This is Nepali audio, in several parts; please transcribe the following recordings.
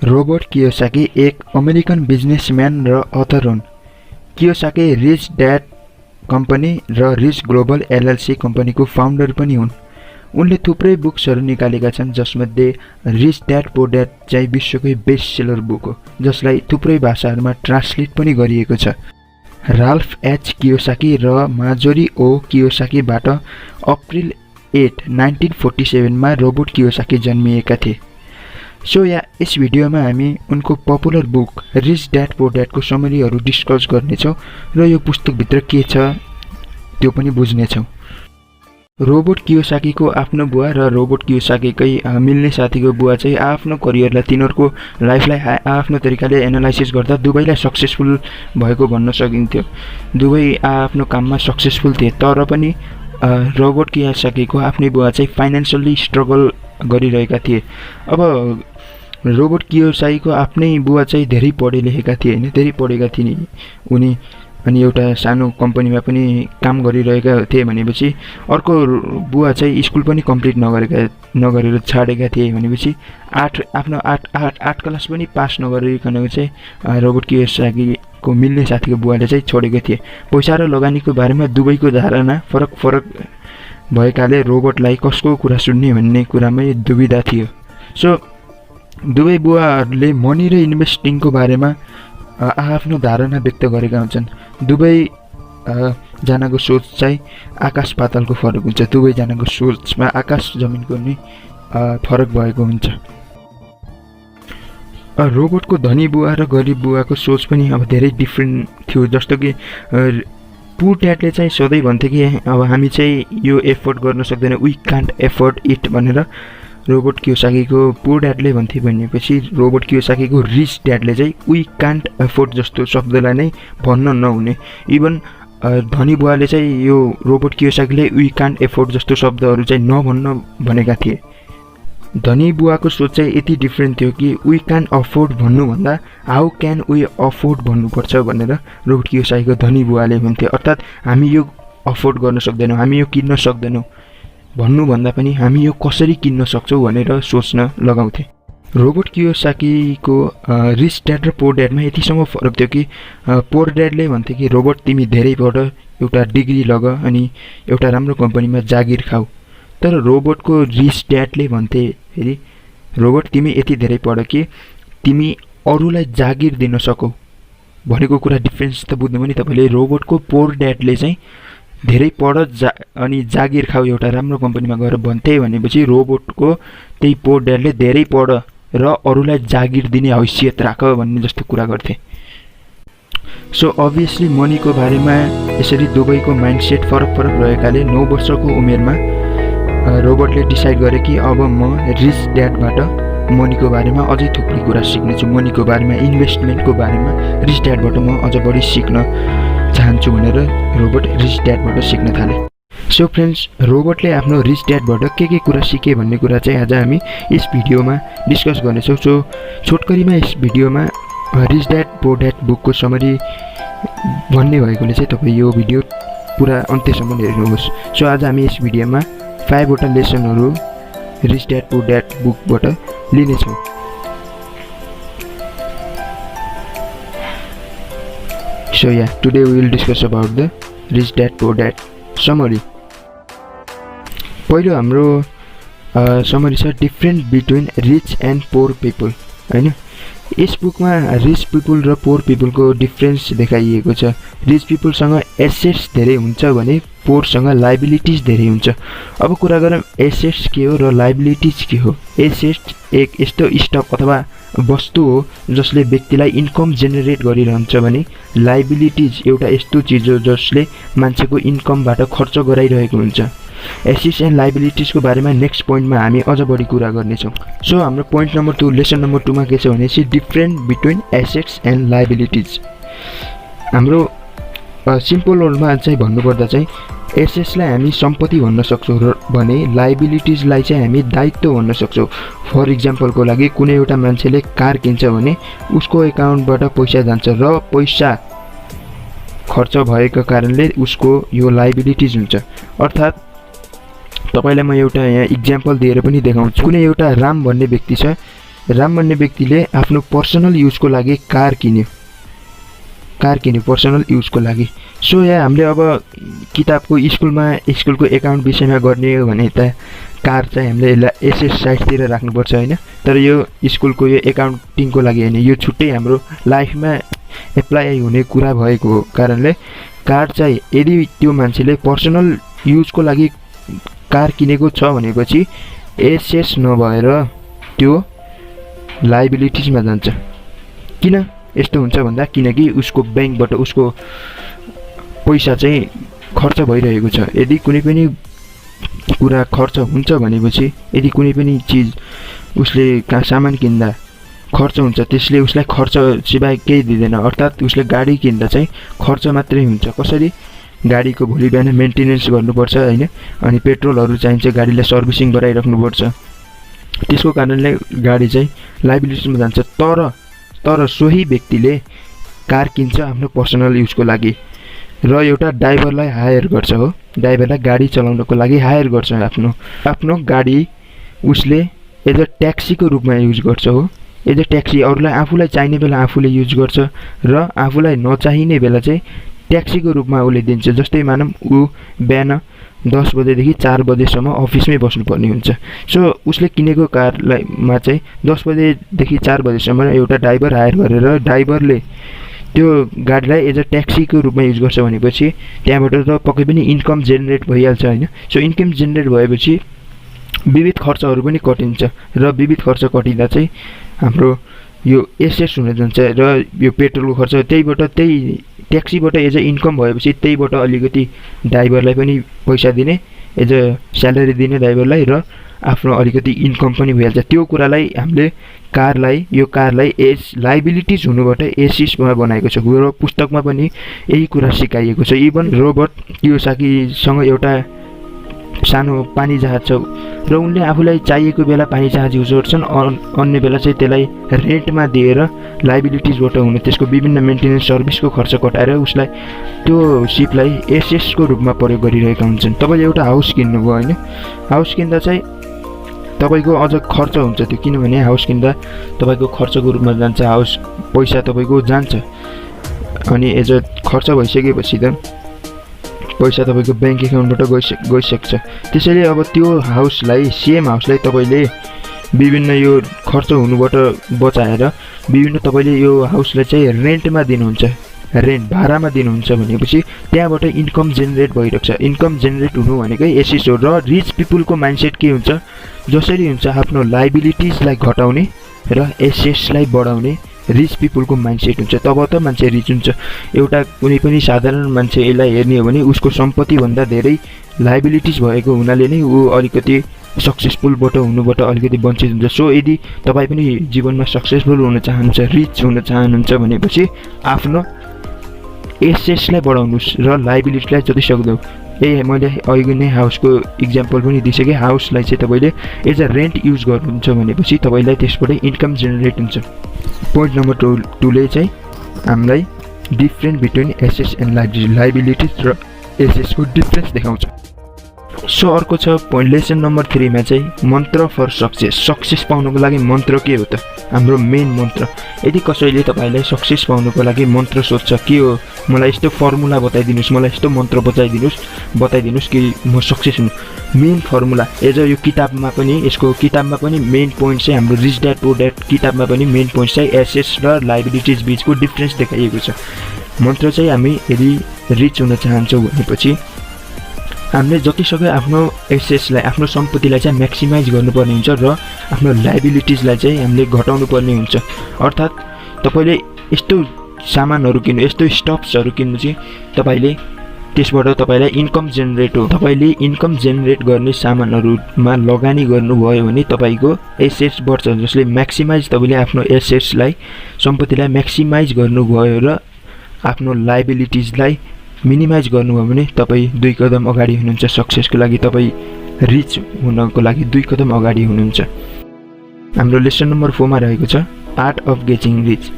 रोबर्ट कियोसाकी एक अमेरिकन बिजनेसम्यान र अथर हुन्। कियोसाकी रिच ड्याड कम्पनी र रिच ग्लोबल एलएलसी कम्पनीको फाउन्डर पनि हुन्। उनले थुप्रै बुक्सहरू निकालेका छन्, जसमध्ये रिच ड्याड पुअर ड्याड चाहिँ विश्वकै बेस्ट सेलर बुक हो, जसलाई थुप्रै भाषाहरूमा ट्रान्सलेट पनि गरिएको छ। राल्फ एच कियोसाकी र माजोरी ओ कियोसाकीबाट अप्रिल 8, 1947 मा रोबर्ट कियोसाकी जन्मिएका थिए। यस भिडियोमा हामी उनको popular book rich dad poor ड्याडको समरीहरू डिस्कस गर्नेछौँ र यो पुस्तकभित्र के छ त्यो पनि बुझ्नेछौँ। रोबर्ट कियोसाकीको आफ्नो बुवा र रोबर्ट कियोसाकीकै मिल्ने साथीको बुवा चाहिँ आफ्नो करियरलाई, तिनीहरूको लाइफलाई आफ्नो तरिकाले एनालाइसिस गर्दा दुवैलाई सक्सेसफुल भएको भन्न सकिन्थ्यो। दुवै आफ्नो काममा सक्सेसफुल थिए, तर पनि रोबर्ट कियोसाकीको आफ्नै बुवा चाहिँ फाइनेन्सियली स्ट्रगल गरिरहेका थिए। अब रोबर्ट कियोसाकीको आफ्नै बुवा चाहिँ धेरै पढे लेखेका थिए होइन, धेरै पढेका थिए उनी, अनि एउटा सानो कम्पनीमा पनि काम गरिरहेका थिए भनेपछि अर्को बुवा चाहिँ स्कुल पनि कम्प्लिट नगरेर छाडेका थिए भनेपछि आफ्नो आठ क्लास पनि पास नगरिकन चाहिँ रोबर्ट कियोसाकीको मिल्ने साथीको बुवाले चाहिँ छोडेको थिए। पैसा र लगानीको बारेमा दुवैको धारणा फरक भएकाले रोबर्टलाई कसको कुरा सुन्ने भन्ने कुरामै दुविधा थियो। दुवै बुवाहरूले मनी र इन्भेस्टिङको बारेमा आफ्नो धारणा व्यक्त गरेका हुन्छन्। दुवै जनाको सोच चाहिँ आकाश पातालको फरक हुन्छ। दुवैजनाको सोचमा आकाश जमिनको नि फरक भएको हुन्छ। रोबर्टको धनी बुवा र गरिब बुवाको सोच पनि अब धेरै डिफ्रेन्ट थियो। जस्तो कि पुअर ड्याडले चाहिँ सधैँ भन्थे कि अब हामी चाहिँ यो एफोर्ड गर्न सक्दैन, वी कान्ट एफोर्ड इट भनेर रोबर्ट कियोसाकीको पुअर ड्याडले भन्थे। भनेपछि रोबर्ट कियोसाकीको रिच ड्याडले चाहिँ वी कान्ट एफोर्ड जस्तो शब्दलाई नै भन्न नहुने। इभन धनी बुवाले चाहिँ यो रोबर्ट कियोसाकीले वी कान्ट एफोर्ड जस्तो शब्दहरू चाहिँ नभन्न भनेका थिए। धनी बुवाको सोच चाहिँ यति डिफ्रेन्ट थियो कि वी क्यान अफोर्ड भन्नुभन्दा हाउ क्यान वी अफोर्ड भन्नुपर्छ भनेर रोबर्ट कियोसाकीको धनी बुवाले भन्थे। अर्थात् हामी यो अफोर्ड गर्न सक्दैनौँ, हामी यो किन्न सक्दैनौँ भन्नुभन्दा पनि हामी यो कसरी किन्न सक्छौँ भनेर सोच्न लगाउँथे। रोबर्ट कियोसाकीको रिच ड्याड र पुअर ड्याडमा यतिसम्म फरक थियो कि पुअर ड्याडले भन्थे कि रोबर्ट तिमी धेरै पढ, एउटा डिग्री लग अनि एउटा राम्रो कम्पनीमा जागिर खाऊ। तर रोबर्टको रिच ड्याडले भन्थे फेरि रोबर्ट तिमी यति धेरै पढ कि तिमी अरूलाई जागिर दिन सकौ। भनेको कुरा डिफ्रेन्स त बुझ्नु पनि तपाईँले। रोबर्टको पुअर ड्याडले चाहिँ धेरै पढ अनि जागिर खाऊ एउटा राम्रो कम्पनीमा गएर भन्थे भनेपछि रोबर्टको त्यही पुअर ड्याडले धेरै पढ र अरूलाई जागिर दिने हैसियत राख भन्ने जस्तो कुरा गर्थे। अभियसली मनीको बारेमा यसरी दुवैको माइन्डसेट फरक रहेकाले 9 वर्षको उमेरमा रोबर्टले डिसाइड गरे कि अब म रिच ड्याडबाट मनीको बारेमा अझै थुप्रै कुरा सिक्नेछु, मनीको बारेमा, इन्भेस्टमेन्टको बारेमा रिच ड्याडबाट म अझ बढी सिक्न चाहन्छु भनेर रोबर्ट रिच ड्याडबाट सिक्न थाले। फ्रेन्ड्स, रोबर्टले आफ्नो रिच ड्याडबाट के कुरा सिके भन्ने कुरा चाहिँ आज हामी यस भिडियोमा डिस्कस गर्नेछौँ। छोटकरीमा यस भिडियोमा रिच ड्याड पुअर ड्याड बुकको समरी भन्ने भएकोले चाहिँ तपाईँ यो भिडियो पुरा अन्त्यसम्म हेर्नुहोस्। आज हामी यस भिडियोमा 5 वटा लेसनहरू रिच ड्याड पुअर ड्याड बुकबाट लिनेछौँ। Today we will discuss about the Rich Dad Poor Dad summary. पहिलो हाम्रो समरी छ different between rich and poor people हैन। यस बुकमा रिच पिपल र पोर पिपलको डिफरेन्स देखाइएको छ। रिच पिपलसँग एसेट्स धेरै हुन्छ भने पोरसँग लाइबिलिटिज धेरै हुन्छ। अब कुरा गरौँ एसेट्स के हो र लाइबिलिटिज के हो। एसेट्स एक यस्तो स्टक अथवा वस्तु हो जसले व्यक्तिलाई इन्कम जेनेरेट गरिरहन्छ भने लाइबिलिटिज एउटा यस्तो चिज हो जसले मान्छेको इन्कमबाट खर्च गराइरहेको हुन्छ। एसेट्स एन्ड लाइबिलिटिजको बारेमा नेक्स्ट पोइन्टमा हामी अझ बढी कुरा गर्नेछौँ। हाम्रो पोइन्ट नम्बर 2 लेसन नम्बर 2 मा के छ भनेपछि different between assets and liabilities. हाम्रो सिम्पल वर्डमा चाहिँ भन्नुपर्दा चाहिँ एसेट्सलाई हामी सम्पत्ति भन्न सक्छौँ भने लाइबिलिटिजलाई चाहिँ हामी दायित्व भन्न सक्छौँ। फर इक्जाम्पलको लागि कुनै एउटा मान्छेले कार किन्छ भने उसको एकाउन्टबाट पैसा जान्छ र पैसा खर्च भएको कारणले उसको यो लाइबिलिटिज हुन्छ। अर्थात् तपाईलाई म एउटा यहाँ इक्जाम्पल दिएर पनि देखाउँछु। कुनै एउटा राम भन्ने व्यक्ति छ, राम भन्ने व्यक्तिले आफ्नो पर्सनल युजको लागि कार किन्यो पर्सनल युजको लागि। सो यहाँ हामीले अब किताबको स्कुलको एकाउन्ट विषयमा गर्ने हो भने त कार चाहिँ हामीले यसलाई एसएस साइडतिर राख्नुपर्छ होइन। तर यो स्कुलको यो एकाउन्टिङको लागि होइन, यो छुट्टै हाम्रो लाइफमा एप्लाई हुने कुरा भएको कारणले कार चाहिँ यदि त्यो मान्छेले पर्सनल युजको लागि कार किनेको छ भनेपछि एसएस नभएर त्यो लाइबिलिटिजमा जान्छ। किन यस्तो हुन्छ भन्दा किनकि उसको ब्याङ्कबाट उसको पैसा चाहिँ खर्च भइरहेको छ। यदि कुनै पनि कुरा खर्च हुन्छ भनेपछि यदि कुनै पनि चिज उसले सामान किन्दा खर्च हुन्छ त्यसले उसलाई खर्च सिवाय केही दिँदैन। अर्थात् उसले गाडी किन्दा चाहिँ खर्च मात्रै हुन्छ। कसरी? गाडीको भोलि बिहान मेन्टेनेन्स गर्नुपर्छ होइन, अनि पेट्रोलहरू चाहिन्छ, गाडीलाई सर्भिसिङ गराइराख्नुपर्छ। त्यसको कारणले गाडी चाहिँ लाइबिलिटीमा जान्छ। तर सोही व्यक्तिले कार किन्छ आफ्नो पर्सनल युजको लागि र एउटा ड्राइभरलाई हायर गर्छ हो, ड्राइभरलाई गाडी चलाउनको लागि हायर गर्छ। आफ्नो गाडी उसले एज अ ट्याक्सीको रूपमा युज गर्छ हो, एज अ ट्याक्सी। अरूलाई आफूलाई चाहिने बेला आफूले युज गर्छ र आफूलाई नचाहिने बेला चाहिँ ट्याक्सीको रूपमा उसले दिन्छ। जस्तै मानौँ ऊ बिहान 10 बजेदेखि 4 बजेसम्म अफिसमै बस्नुपर्ने हुन्छ। सो उसले किनेको कारलाईमा चाहिँ 10 बजेदेखि 4 बजेसम्म एउटा ड्राइभर हायर गरेर ड्राइभरले त्यो गाडीलाई एज अ ट्याक्सीको रूपमा युज गर्छ भनेपछि त्यहाँबाट त पक्कै पनि इन्कम जेनेरेट भइहाल्छ होइन। सो इन्कम जेनेरेट भएपछि विविध खर्चहरू पनि कटिन्छ र विविध खर्च कटिँदा चाहिँ हाम्रो यो एसएस हुन जान्छ र यो पेट्रोलको खर्च त्यही ट्याक्सीबाट एज अ इन्कम भएपछि त्यहीबाट अलिकति ड्राइभरलाई पनि पैसा दिने, एज अ स्यालेरी दिने ड्राइभरलाई र आफ्नो अलिकति इन्कम पनि भइहाल्छ। त्यो कुरालाई हामीले यो कारलाई एज लाइबिलिटिज हुनुबाट एसिसमा बनाएको छ र पुस्तकमा पनि यही कुरा सिकाइएको छ। इभन रोबर्ट कियोसाकीसँग एउटा सानो पानी जहाज छ र उनले आफूलाई चाहिएको बेला पानी जहाज युज गर्छन्, अन्य बेला चाहिँ त्यसलाई रेन्टमा दिएर लाइबिलिटिजबाट हुने त्यसको विभिन्न मेन्टेनेन्स सर्भिसको खर्च कटाएर उसलाई त्यो सिपलाई एसएसको रूपमा प्रयोग गरिरहेका हुन्छन्। तपाईँले एउटा हाउस किन्नुभयो होइन, हाउस किन्दा चाहिँ तपाईँको अझ खर्च हुन्छ त्यो, किनभने हाउस किन्दा तपाईँको खर्चको रूपमा जान्छ, हाउस पैसा तपाईँको जान्छ। अनि एज अ खर्च भइसकेपछि त पैसा तपाईँको ब्याङ्क एकाउन्टबाट गइसक्छ। त्यसैले अब त्यो सेम हाउसलाई तपाईँले विभिन्न यो खर्च हुनुबाट बचाएर तपाईँले यो हाउसलाई चाहिँ रेन्टमा दिनुहुन्छ, भाडामा दिनुहुन्छ भनेपछि त्यहाँबाट इन्कम जेनेरेट भइरहेको छ। इन्कम जेनेरेट हुनु भनेकै एसिस हो। र रिच पिपुलको माइन्डसेट के हुन्छ? जसरी हुन्छ आफ्नो लाइबिलिटिजलाई घटाउने र एसेसलाई बढाउने रिच पिपुलको माइन्डसेट हुन्छ। तब त मान्छे रिच हुन्छ। एउटा कुनै पनि साधारण मान्छे यसलाई हेर्ने हो भने उसको सम्पत्तिभन्दा धेरै लाइबिलिटिज भएको हुनाले नै ऊ अलिकति सक्सेसफुलबाट हुनुबाट अलिकति वञ्चित हुन्छ। सो यदि तपाईँ पनि जीवनमा सक्सेसफुल हुन चाहनुहुन्छ, रिच हुन चाहनुहुन्छ भनेपछि आफ्नो एसेसलाई बढाउनुहोस् र लाइबिलिटीलाई जति सक्दो मैले अघि नै हाउसको इक्जाम्पल पनि दिइसकेँ। हाउसलाई चाहिँ तपाईँले एज अ रेन्ट युज गर्नुहुन्छ भनेपछि तपाईँलाई त्यसबाट इन्कम जेनेरेट हुन्छ। पोइन्ट नम्बर 2ले चाहिँ हामीलाई डिफ्रेन्स बिट्विन एसेस एन्ड लाइबिलिटिज र एसेसको डिफ्रेन्स देखाउँछ। सो अर्को छ पोइन्ट लेसन नम्बर 3मा चाहिँ मन्त्र फर सक्सेस पाउनुको लागि मन्त्र के हो त? हाम्रो मेन मन्त्र। यदि कसैले तपाईँलाई सक्सेस पाउनुको लागि मन्त्र सोध्छ के हो, मलाई यस्तो फर्मुला बताइदिनुहोस्, मलाई यस्तो मन्त्र बताइदिनुहोस् कि म सक्सेस हुनु, मेन फर्मुला एज अ यो किताबमा पनि मेन पोइन्ट चाहिँ हाम्रो रिच ड्याड पुअर ड्याड किताबमा पनि मेन पोइन्ट चाहिँ एसेस र लाइबिलिटिज बिचको डिफ्रेन्स देखाइएको छ। मन्त्र चाहिँ हामी यदि रिच हुन चाहन्छौँ भनेपछि हामीले जतिसक्दो आफ्नो एसेसलाई, आफ्नो सम्पत्तिलाई चाहिँ म्याक्सिमाइज गर्नुपर्ने हुन्छ र आफ्नो लाइबिलिटिजलाई चाहिँ हामीले घटाउनु पर्ने हुन्छ। अर्थात् तपाईँले यस्तो सामानहरू किन्नु, यस्तो स्टफ्सहरू किन्नु चाहिँ तपाईँले त्यसबाट तपाईँलाई इन्कम जेनेरेट हो। तपाईँले इन्कम जेनेरेट गर्ने सामानहरूमा लगानी गर्नुभयो भने तपाईँको एसेस बढ्छ, जसले म्याक्सिमाइज तपाईँले आफ्नो एसेसलाई, सम्पत्तिलाई म्याक्सिमाइज गर्नुभयो र आफ्नो लाइबिलिटिजलाई मिनिमाइज गर्नुभयो भने तपाईँ 2 कदम अगाडि हुनुहुन्छ। सक्सेसको लागि तपाईँ रिच हुनको लागि 2 कदम अगाडि हुनुहुन्छ। हाम्रो लेसन नम्बर 4मा रहेको छ art of getting rich.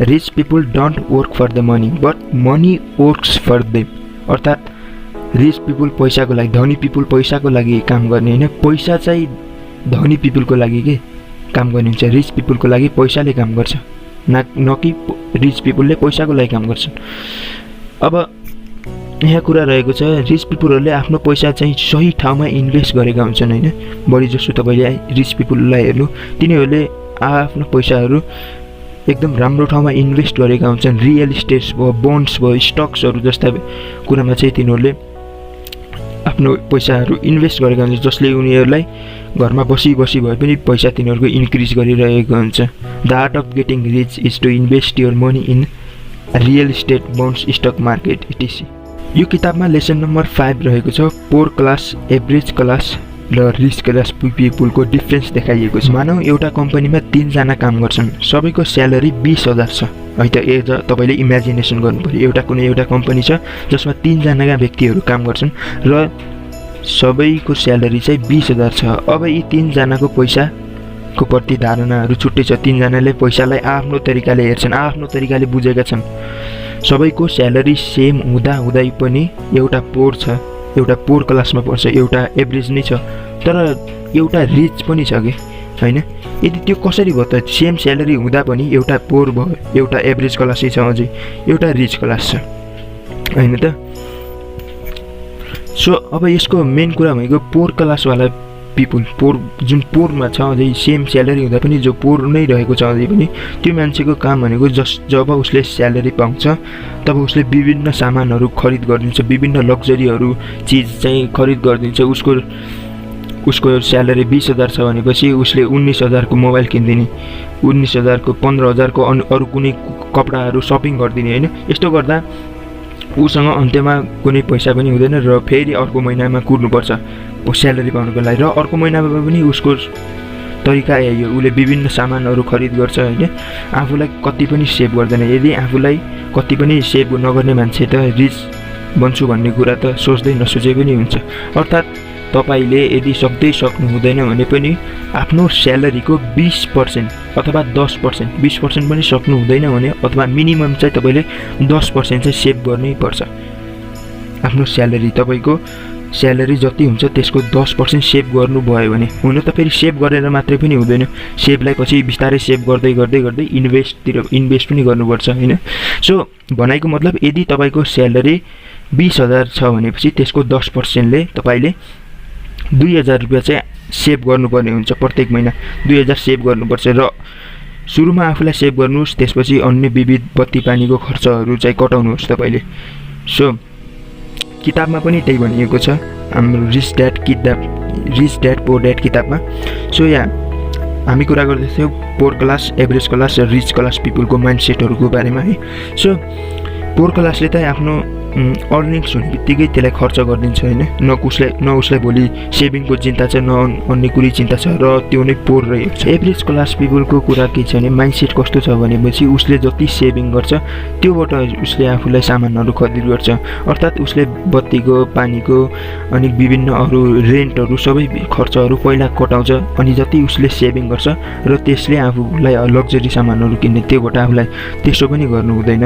Rich people don't work for the money but money works for them. अर्थात् रिच पिपुल पैसाको लागि, धनी पिपुल पैसाको लागि काम गर्ने होइन, पैसा चाहिँ धनी पिपुलको लागि के काम गर्ने हुन्छ। रिच पिपुलको लागि पैसाले काम गर्छ, न कि रिच पिपुलले पैसाको लागि काम गर्छन्। अब यहाँ कुरा रहेको छ, रिच पिपुलहरूले आफ्नो पैसा चाहिँ सही ठाउँमा इन्भेस्ट गरेका हुन्छन् होइन। बढी जसो तपाईँले रिच पिपुललाई हेर्नु, तिनीहरूले आफ्नो पैसाहरू एकदम राम्रो ठाउँमा इन्भेस्ट गरेका हुन्छन्। रियल इस्टेट्स भयो, बोन्ड्स भयो, स्टक्सहरू जस्ता कुरामा चाहिँ तिनीहरूले आफ्नो पैसाहरू इन्भेस्ट गरेका हुन्छ, जसले उनीहरूलाई घरमा बसी भए पनि पैसा तिनीहरूको इन्क्रिज गरिरहेको हुन्छ। The art of getting rich is to invest your money in real estate, bonds, stock market etc. यो किताबमा लेसन नम्बर 5 रहेको छ, पोर क्लास, एभरेज क्लास र रिच क्लास पिपुलको डिफ्रेन्स देखाइएको छ। मानौ एउटा कम्पनीमा 3 जना काम गर्छन्, सबैको स्यालेरी 20,000 छ है त। तपाईँले इमेजिनेसन गर्नु पर्यो, कुनै एउटा कम्पनी छ जसमा 3 जनाका व्यक्तिहरू काम गर्छन् र सबैको स्यालेरी चाहिँ 20,000 छ। अब यी 3 जनाको पैसाको प्रति धारणाहरू छुट्टै छ। 3 जनाले पैसालाई आफ्नो तरिकाले हेर्छन्, आफ्नो तरिकाले बुझेका छन्। सबैको स्यालेरी सेम हुँदै पनि एउटा पोर छ, एउटा पोर क्लासमा पर्छ, एउटा एभरेज नै छ, तर एउटा रिच पनि छ कि होइन। यदि त्यो कसरी भयो त? सेम स्यालेरी हुँदा पनि एउटा पोर भयो, एउटा एभरेज क्लासै छ, अझै एउटा रिच क्लास छ होइन त। सो अब यसको मेन कुरा भनेको पोर क्लासवाला पिपुल, पोर जुन पोरमा छ, अझै सेम स्यालेरी हुँदा पनि जो पोर नै रहेको छ अझै पनि, त्यो मान्छेको काम भनेको जब उसले स्यालेरी पाउँछ तब उसले विभिन्न सामानहरू खरिद गरिदिन्छ, विभिन्न लग्जरीहरू चिज चाहिँ खरिद गरिदिन्छ। उसको स्यालेरी 20,000 छ भनेपछि उसले 19,000 को मोबाइल किनिदिने, 19,000 को 15,000 को अरू कुनै कपडाहरू सपिङ गरिदिने होइन। यस्तो गर्दा उसँग अन्त्यमा कुनै पैसा पनि हुँदैन र फेरि अर्को महिनामा कुर्नुपर्छ स्यालेरी पाउनको लागि, र अर्को महिनामा पनि उसको तरिका यही हो, उसले विभिन्न सामानहरू खरिद गर्छ होइन। आफूलाई कति पनि सेभ गर्दैन। यदि आफूलाई कति पनि सेभ नगर्ने मान्छे त रिच बन्छु भन्ने कुरा त सोच्दै नसोचे पनि हुन्छ। अर्थात् तपाईँले यदि सक्नु हुँदैन भने पनि आफ्नो स्यालेरीको 20% अथवा 10%, 20% पनि सक्नु हुँदैन भने अथवा मिनिमम चाहिँ तपाईँले 10% चाहिँ सेभ गर्नै पर्छ। आफ्नो स्यालेरी, तपाईँको स्यालेरी जति हुन्छ त्यसको 10% सेभ गर्नुभयो भने, हुन त फेरि सेभ गरेर मात्रै पनि हुँदैन, सेभलाई पछि बिस्तारै सेभ गर्दै इन्भेस्ट पनि गर्नुपर्छ होइन। सो भनाइको मतलब यदि तपाईँको स्यालेरी 20,000 छ भनेपछि त्यसको 10%ले तपाईँले 2,000 रुपियाँ चाहिँ सेभ गर्नुपर्ने हुन्छ। प्रत्येक महिना 2,000 सेभ गर्नुपर्छ र सुरुमा आफूलाई सेभ गर्नुहोस्, त्यसपछि अन्य विविध बत्ती पानीको खर्चहरू चाहिँ कटाउनुहोस् तपाईँले। सो किताबमा पनि त्यही भनिएको छ हाम्रो रिच ड्याड पोर ड्याड किताबमा। सो यहाँ हामी कुरा गर्दैथ्यौँ पोर क्लास, एभरेज क्लास र रिच क्लास पिपुलको माइन्डसेटहरूको बारेमा है। सो पोर क्लासले त आफ्नो अर्निङ्स हुने बित्तिकै त्यसलाई खर्च गरिदिन्छ होइन। न उसलाई भोलि सेभिङको चिन्ता छ, न अन्य कुनै चिन्ता छ, र त्यो नै पोर रहेको छ। एभरेज क्लास पिपुलको कुरा के छ भने माइन्डसेट कस्तो छ भनेपछि उसले जति सेभिङ गर्छ त्योबाट उसले आफूलाई सामानहरू खरिद गर्छ। अर्थात् उसले बत्तीको, पानीको अनि विभिन्न अरू रेन्टहरू सबै खर्चहरू पहिला कटाउँछ, अनि जति उसले सेभिङ गर्छ र त्यसले आफूलाई लग्जरी सामानहरू किन्ने, त्योबाट आफूलाई त्यसो पनि गर्नु हुँदैन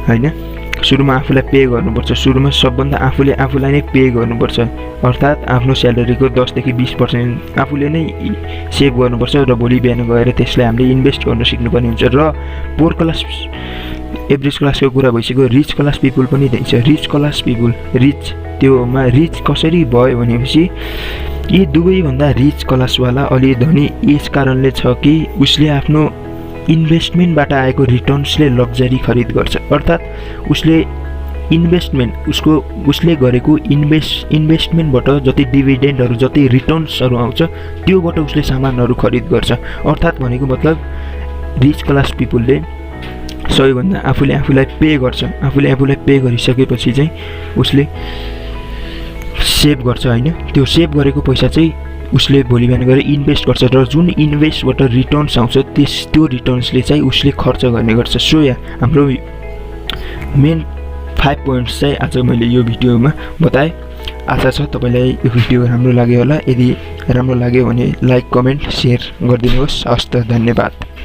होइन। सुरुमा आफूलाई पे गर्नुपर्छ, सुरुमा सबभन्दा आफूलाई नै पे गर्नुपर्छ। अर्थात् आफ्नो स्यालेरीको 10 देखि 20% आफूले नै सेभ गर्नुपर्छ र भोलि बिहान गएर त्यसलाई हामीले इन्भेस्ट गर्न सिक्नुपर्ने हुन्छ। र पोर क्लास, एभरेज क्लासको कुरा भइसक्यो, रिच क्लास पिपुल पनि त्यही छ। रिच क्लास पिपुल, त्योमा रिच कसरी भयो भनेपछि यी दुवैभन्दा रिच क्लासवाला अलि धनी यस कारणले छ कि उसले आफ्नो इन्भेस्टमेन्टबाट आएको रिटर्न्सले लग्जरी खरिद गर्छ। अर्थात् उसले उसले गरेको इन्भेस्टमेन्टबाट जति डिभिडेन्डहरू, जति रिटर्न्सहरू आउँछ त्योबाट उसले सामानहरू खरिद गर्छ। अर्थात् भनेको मतलब रिच क्लास पिपुलले सबैभन्दा आफूलाई पे गर्छ, आफूलाई पे गरिसकेपछि चाहिँ उसले सेभ गर्छ होइन। त्यो सेभ गरेको पैसा चाहिँ उसले भोलि बिहान गएर इन्भेस्ट गर्छ र जुन इन्भेस्टबाट रिटर्न्स आउँछ त्यो रिटर्न्सले चाहिँ उसले खर्च गर्ने गर्छ। सो यहाँ हाम्रो मेन 5 पोइन्ट्स चाहिँ आज मैले यो भिडियोमा बताएँ। आशा छ तपाईँलाई यो भिडियो राम्रो लाग्यो होला। यदि राम्रो लाग्यो भने लाइक, कमेन्ट, सेयर गरिदिनुहोस्। हस्त, धन्यवाद।